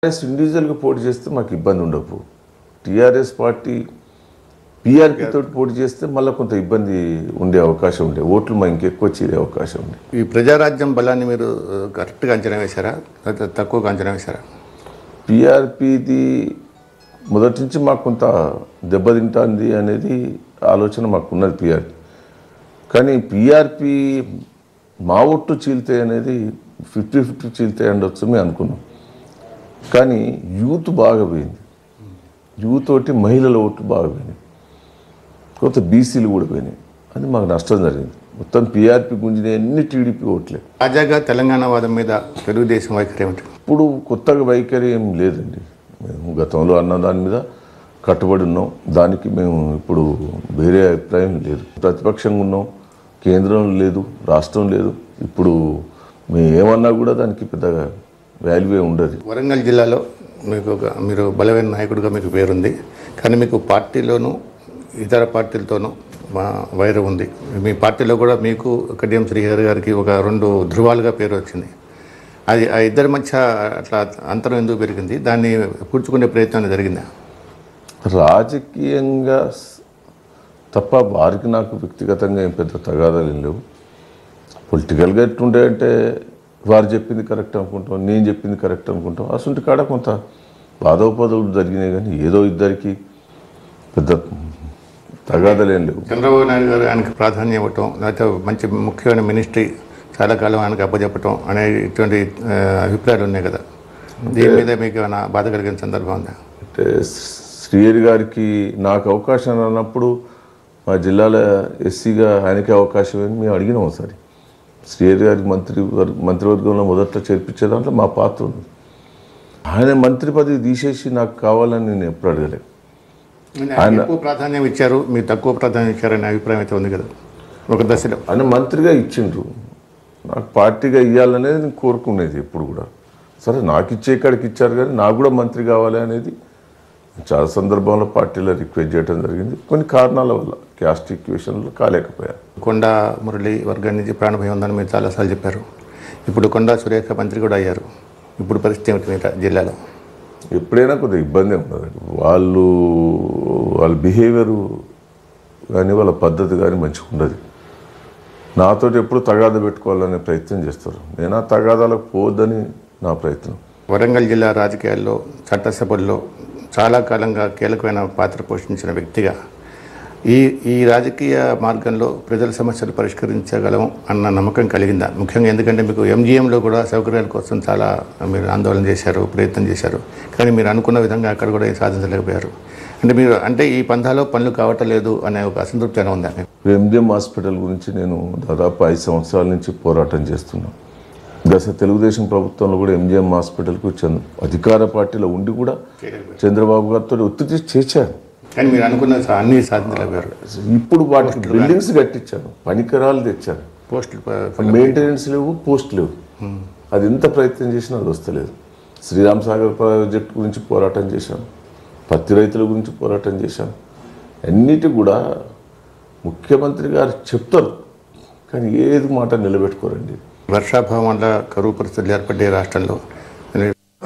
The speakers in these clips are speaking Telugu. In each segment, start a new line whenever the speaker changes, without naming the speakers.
టీఆర్ఎస్ ఇండివిజువల్గా పోటీ చేస్తే మాకు ఇబ్బంది ఉండవు. టీఆర్ఎస్ పార్టీ పీఆర్పీ తోటి పోటీ చేస్తే మళ్ళీ కొంత ఇబ్బంది ఉండే అవకాశం ఉండే, ఓట్లు మా ఇంకెక్కువ చేరే అవకాశం ఉంది.
ఈ ప్రజారాజ్యం బలాన్ని మీరు కరెక్ట్గా అంచనా వేశారా, తక్కువగా అంచనా వేశారా?
పీఆర్పీది మొదటి నుంచి మాకు కొంత దెబ్బతింటుంది అనేది ఆలోచన మాకు ఉన్నది పీఆర్పీ. కానీ పీఆర్పీ మా ఓట్లు చీలితే అనేది 50-50 చీలితే ఉండొచ్చు మేము అనుకున్నాం. కానీ యూత్ బాగా పోయింది, యూత్ తోటి మహిళల ఓట్లు బాగా పోయినాయి, కొంత బీసీలు కూడా పోయినాయి. అది మాకు నష్టం జరిగింది. మొత్తం పీఆర్పీ గుంజిన అన్ని టీడీపీ ఓట్లే.
తాజాగా తెలంగాణ వాదం మీద తెలుగుదేశం వైఖరి ఏమిటి?
ఇప్పుడు కొత్తగా వైఖరి ఏం లేదండి. మేము గతంలో అన్న దాని మీద కట్టుబడి ఉన్నాం. దానికి మేము ఇప్పుడు వేరే అభిప్రాయం లేదు. ప్రతిపక్షంగా ఉన్నాం, కేంద్రం లేదు, రాష్ట్రం లేదు. ఇప్పుడు మేము ఏమన్నా కూడా దానికి పెద్దగా వాల్యూ ఉండదు.
వరంగల్ జిల్లాలో మీరు బలమైన నాయకుడిగా మీకు పేరుంది. కానీ మీకు పార్టీలోనూ ఇతర పార్టీలతోనూ వైరం ఉంది. మీ పార్టీలో కూడా మీకు కడియం శ్రీహరి గారికి ఒక 2 ధృవాలుగా పేరు వచ్చింది. అది ఆ ఇద్దరి మధ్య అట్లా అంతరం ఎందుకు పెరిగింది? దాన్ని పూడ్చుకునే ప్రయత్నం జరిగిందా?
రాజకీయంగా తప్ప వారికి నాకు వ్యక్తిగతంగా ఏం పెద్ద తగాదాలు ఏం లేవు. పొలిటికల్గా ఎట్లుంటే అంటే వారు చెప్పింది కరెక్ట్ అనుకుంటాం, నేను చెప్పింది కరెక్ట్ అనుకుంటాం. అసలు కాడ కొంత బాధోపదవులు జరిగినాయి, కానీ ఏదో ఇద్దరికి పెద్ద తగాదాలు ఏం లేవు.
చంద్రబాబు నాయుడు గారు ఆయనకు ప్రాధాన్యం ఇవ్వటం, లేకపోతే మంచి ముఖ్యమైన మినిస్ట్రీ చాలా కాలం ఆయనకు అప్పచెప్పటం అనే ఇటువంటి అభిప్రాయాలు ఉన్నాయి కదా. దీని మీద మీకు ఏమైనా బాధ కలిగిన సందర్భం ఉందా?
అంటే శ్రీహరి గారికి నాకు అవకాశం అన్నప్పుడు మా జిల్లాలో ఎస్సీగా ఆయనకే అవకాశం అని మేము అడిగినాం ఒకసారి. శ్రీహరి గారికి మంత్రివర్గంలో మొదట్లో చేర్పించే దాంట్లో మా పాత్ర ఉంది. ఆయన మంత్రి పదవి తీసేసి నాకు కావాలని నేను ఎప్పుడు అడగలేదు.
ఆయన ఎక్కువ ప్రాధాన్యం ఇచ్చారు, మీరు తక్కువ ప్రాధాన్యం ఇచ్చారనే అభిప్రాయం అయితే ఉంది కదా ఒక దశలో.
ఆయన మంత్రిగా ఇచ్చిండ్రు, నాకు పార్టీగా ఇవ్వాలనేది నేను కోరుకునేది ఎప్పుడు కూడా. సరే నాకు ఇచ్చే కాడికి ఇచ్చారు, కానీ నాకు కూడా మంత్రి కావాలి అనేది చాలా సందర్భంలో పార్టీలో రిక్వెస్ట్ చేయడం జరిగింది. కొన్ని కారణాల వల్ల క్యాస్ట్ ఈక్వేషన్లో కాలేకపోయారు.
కొండా మురళి వర్గం నుంచి ప్రాణభయం ఉందని మీరు చాలాసార్లు చెప్పారు. ఇప్పుడు కొండా సురేఖ మంత్రి కూడా అయ్యారు. ఇప్పుడు పరిస్థితి ఏమిటి జిల్లాలో?
ఎప్పుడైనా కొద్దిగా ఇబ్బంది ఉన్నదండి. వాళ్ళ బిహేవియరు కానీ వాళ్ళ పద్ధతి కానీ మంచిగా ఉండదు. నాతోటి ఎప్పుడు తగాద పెట్టుకోవాలనే ప్రయత్నం చేస్తారు. నేను ఆ తగాదాలకు పోవద్దని నా ప్రయత్నం.
వరంగల్ జిల్లా రాజకీయాల్లో చట్టసభల్లో చాలా కాలంగా కీలకమైన పాత్ర పోషించిన వ్యక్తిగా ఈ రాజకీయ మార్గంలో ప్రజల సమస్యలు పరిష్కరించగలం అన్న నమ్మకం కలిగిందా? ముఖ్యంగా ఎందుకంటే మీకు ఎంజీఎంలో కూడా సౌకర్యాల కోసం చాలా మీరు ఆందోళన చేశారు, ప్రయత్నం చేశారు. కానీ మీరు అనుకున్న విధంగా అక్కడ కూడా సాధించలేకపోయారు. అంటే ఈ పంథాలో పనులు కావట్లేదు అనే ఒక అసంతృప్తి అని ఉందా?
ఎంజిఎం హాస్పిటల్ గురించి నేను దాదాపు 5 సంవత్సరాల నుంచి పోరాటం చేస్తున్నాను. గత తెలుగుదేశం ప్రభుత్వంలో కూడా ఎంజిఎం హాస్పిటల్కు అధికార పార్టీలో ఉండి కూడా చంద్రబాబు గారితో ఒత్తిడి చేశారు.
కానీ మీరు అనుకున్న అన్ని సాధించలేకపోయారు.
ఇప్పుడు వాటికి బిల్డింగ్స్ కట్టించాను, పనికరాలు తెచ్చాను, పోస్టులు మెయింటెనెన్స్ లేవు, పోస్ట్ లేవు. అది ఎంత ప్రయత్నం చేసినా అది వస్తలేదు. శ్రీరామ్ సాగర్ ప్రాజెక్టు గురించి పోరాటం చేశాను, పత్తి రైతుల గురించి పోరాటం చేశాను. అన్నిటి కూడా ముఖ్యమంత్రి గారు చెప్తారు, కానీ ఏది మాట నిలబెట్టుకోరండి.
వర్షాభావం వల్ల కరువు పరిస్థితులు ఏర్పడ్డే రాష్ట్రంలో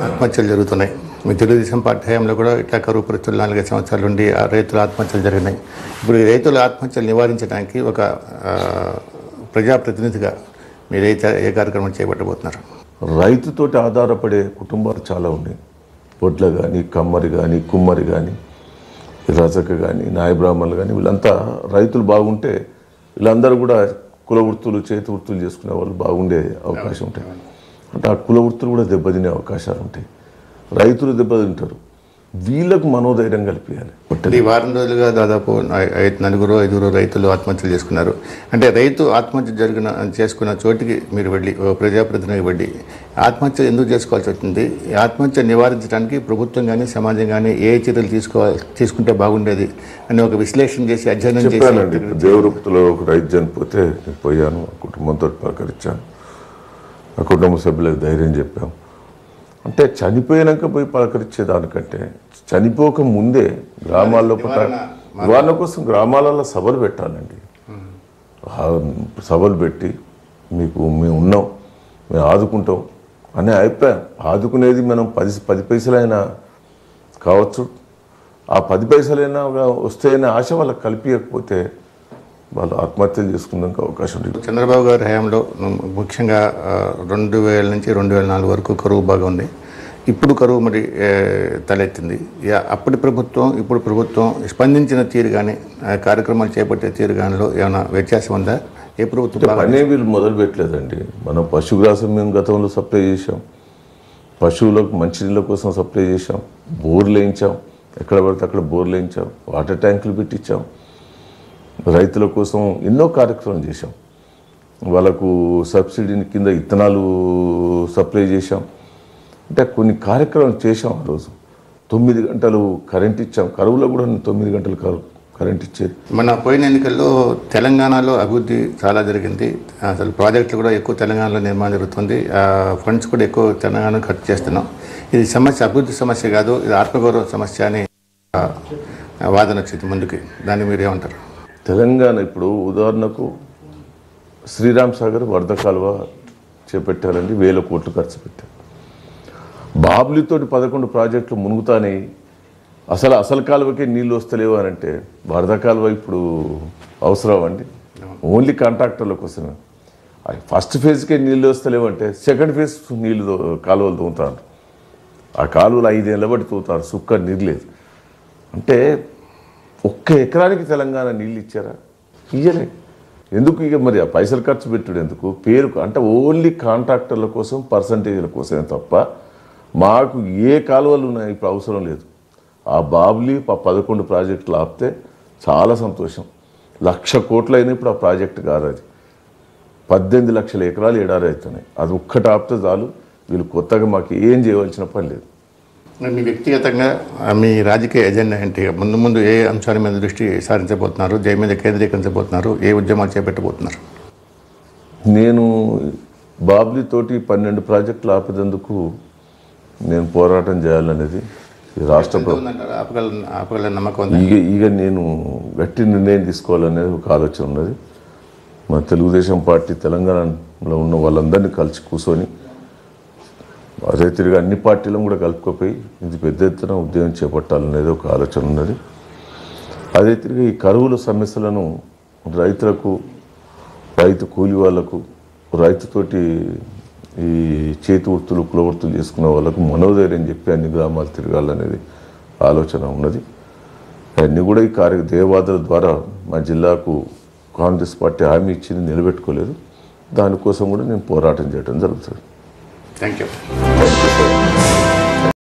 ఆత్మహత్యలు జరుగుతున్నాయి. మీ తెలుగుదేశం పార్టీ హయాంలో కూడా ఇట్లా కరువు పరిస్థితులు 4-5 సంవత్సరాల నుండి రైతుల ఆత్మహత్యలు జరిగినాయి. ఇప్పుడు ఈ రైతుల ఆత్మహత్యలు నివారించడానికి ఒక ప్రజాప్రతినిధిగా మీరైతే ఏ కార్యక్రమం చేపట్టబోతున్నారు?
రైతుతోటి ఆధారపడే కుటుంబాలు చాలా ఉన్నాయి. వడ్ల కానీ, కమ్మరి కానీ, కుమ్మరి కానీ, రజక కానీ, నాయబ్రాహ్మణులు కానీ, వీళ్ళంతా రైతులు బాగుంటే వీళ్ళందరూ కూడా కుల వృత్తులు, చేతి వృత్తులు చేసుకునే వాళ్ళు బాగుండే అవకాశం ఉంటాయి. అంటే ఆ కుల వృత్తులు కూడా దెబ్బతినే అవకాశాలు ఉంటాయి. రైతులు దెబ్బతింటారు. వీళ్ళకు మనోధైర్యం కల్పించాలి.
ఈ వారం రోజులుగా దాదాపు 4-5 రైతులు ఆత్మహత్యలు చేసుకున్నారు. అంటే రైతు ఆత్మహత్య చేసుకున్న చోటికి మీరు వెళ్ళి ప్రజాప్రతినిధికి వెళ్ళి ఆత్మహత్య ఎందుకు చేసుకోవాల్సి వచ్చింది, ఈ ఆత్మహత్య నివారించడానికి ప్రభుత్వం కానీ సమాజం కానీ ఏ చర్యలు తీసుకుంటే బాగుండేది అని ఒక విశ్లేషణ చేసి అధ్యయనం
చేశానండి. దేవరూపతలో ఒక రైతు చనిపోతే పోయాను, కుటుంబంతో పలకరించాను, ఆ కుటుంబ సభ్యులకు ధైర్యం చెప్పాం. అంటే చనిపోయాక పోయి పలకరించేదానికంటే చనిపోక ముందే గ్రామాల్లో నివారణ కోసం గ్రామాలలో సభలు పెట్టాలండి. సభలు పెట్టి మేము ఉన్నాం, మేము ఆదుకుంటాం, అనే అభిప్రాయం. ఆదుకునేది మనం 10 పైసలైనా కావచ్చు, ఆ 10 పైసలైనా వస్తాయనే ఆశ వాళ్ళకి కల్పించకపోతే వాళ్ళు ఆత్మహత్యలు చేసుకున్నాక అవకాశం ఉంటుంది.
చంద్రబాబు గారి హయాంలో ముఖ్యంగా 2000 నుంచి 2004 వరకు కరువు బాగా ఉంది. ఇప్పుడు కరువు మరి తలెత్తింది. అప్పటి ప్రభుత్వం ఇప్పుడు ప్రభుత్వం స్పందించిన తీరు కానీ కార్యక్రమాలు చేపట్టే తీరు కానిలో ఏమైనా వ్యత్యాసం ఉందా? ఏ ప్రభుత్వం
పనే వీళ్ళు మొదలు పెట్టలేదండి. మనం పశుగ్రాసం మేము గతంలో సప్లై చేసాం, పశువులకు మంచినీళ్ళ కోసం సప్లై చేసాం, బోర్లు వేయించాం, ఎక్కడ పడితే అక్కడ బోర్లు వేయించాం, వాటర్ ట్యాంకులు పెట్టించాం, రైతుల కోసం ఎన్నో కార్యక్రమాలు చేశాం, వాళ్ళకు సబ్సిడీని కింద ఇత్తనాలు సప్లై చేశాం. అంటే కొన్ని కార్యక్రమాలు చేశాం. ఆ రోజు 9 గంటలు కరెంట్ ఇచ్చాం. కరువులో కూడా 9 గంటలు కరెంట్ ఇచ్చేది.
మన పోయిన ఎన్నికల్లో తెలంగాణలో అభివృద్ధి చాలా జరిగింది. అసలు ప్రాజెక్టులు కూడా ఎక్కువ తెలంగాణలో నిర్మాణం జరుగుతుంది. ఫండ్స్ కూడా ఎక్కువ తెలంగాణ ఖర్చు చేస్తున్నాం. ఇది సమస్య అభివృద్ధి సమస్య కాదు, ఇది ఆత్మగౌరవ సమస్య అని వాదన వచ్చింది ముందుకి. దాన్ని మీరు ఏమంటారు?
తెలంగాణ ఇప్పుడు ఉదాహరణకు శ్రీరామ్ సాగర్ వరద కాలువ చేపట్టారండి, 1000 కోట్లు ఖర్చు పెట్టారు. బాబ్లీతోటి 11 ప్రాజెక్టులు మునుగుతానే అసలు కాలువకే నీళ్ళు వస్తలేవు అని అంటే వరద కాలువ ఇప్పుడు అవసరం అండి? ఓన్లీ కాంట్రాక్టర్ల కోసమే. ఫస్ట్ ఫేజ్కే నీళ్ళు వస్తలేవు అంటే సెకండ్ ఫేజ్ నీళ్ళు కాలువలు తవ్వుతారు. ఆ కాలువలు 5 ఏళ్ళ బట్టి తవ్వుతారు, సుక్క నీరు లేదు. అంటే 1 ఎకరానికి తెలంగాణ నీళ్ళు ఇచ్చారా? ఇయ్యలే. ఎందుకు? ఇక మరి ఆ పైసలు ఖర్చు పెట్టుడు ఎందుకు? పేరుకు అంటే ఓన్లీ కాంట్రాక్టర్ల కోసం, పర్సంటేజ్ల కోసమే తప్ప మాకు ఏ కాలువలు ఉన్నాయి ఇప్పుడు అవసరం లేదు. ఆ బాబ్లీ 11 ప్రాజెక్టులు ఆపితే చాలా సంతోషం. 1,00,000 కోట్లు అయినా ఇప్పుడు ఆ ప్రాజెక్టు కాదు. అది 18 లక్షల ఎకరాలు ఎడారి అవుతున్నాయి. అది ఒక్కటి ఆపితే చాలు. వీళ్ళు కొత్తగా మాకు ఏం చేయవలసిన పని లేదు.
మీ వ్యక్తిగతంగా మీ రాజకీయ ఎజెండా ఏంటి? ముందు ఏ అంశాల మీద దృష్టి సారించబోతున్నారు? దేని మీద కేంద్రీకరించబోతున్నారు? ఏ ఉద్యమాలు చేపట్టబోతున్నారు?
నేను బాబ్లీతోటి 12 ప్రాజెక్టులు ఆపేందుకు నేను పోరాటం చేయాలనేది రాష్ట్ర
ఆపగల నమ్మకం.
ఇక నేను గట్టి నిర్ణయం తీసుకోవాలనేది ఒక ఆలోచన ఉన్నది. మన తెలుగుదేశం పార్టీ తెలంగాణలో ఉన్న వాళ్ళందరినీ కలిసి కూర్చొని అదే తిరిగి అన్ని పార్టీలను కూడా కలుపుకోపోయి ఇది పెద్ద ఎత్తున ఉద్యమం చేపట్టాలనేది ఒక ఆలోచన ఉన్నది. అదే తిరిగి ఈ కరువుల సమస్యలను రైతులకు, రైతు కూలి వాళ్లకు, రైతుతోటి ఈ చేతి వృత్తులు, కుల వృత్తులు చేసుకున్న వాళ్ళకు మనోధైర్యం చెప్పి అన్ని గ్రామాలు తిరగాలనేది ఆలోచన ఉన్నది. అన్నీ కూడా ఈ దేవాదుల ద్వారా మా జిల్లాకు కాంగ్రెస్ పార్టీ హామీ ఇచ్చింది, నిలబెట్టుకోలేదు. దానికోసం కూడా నేను పోరాటం చేయడం జరుగుతుంది.
Thank you.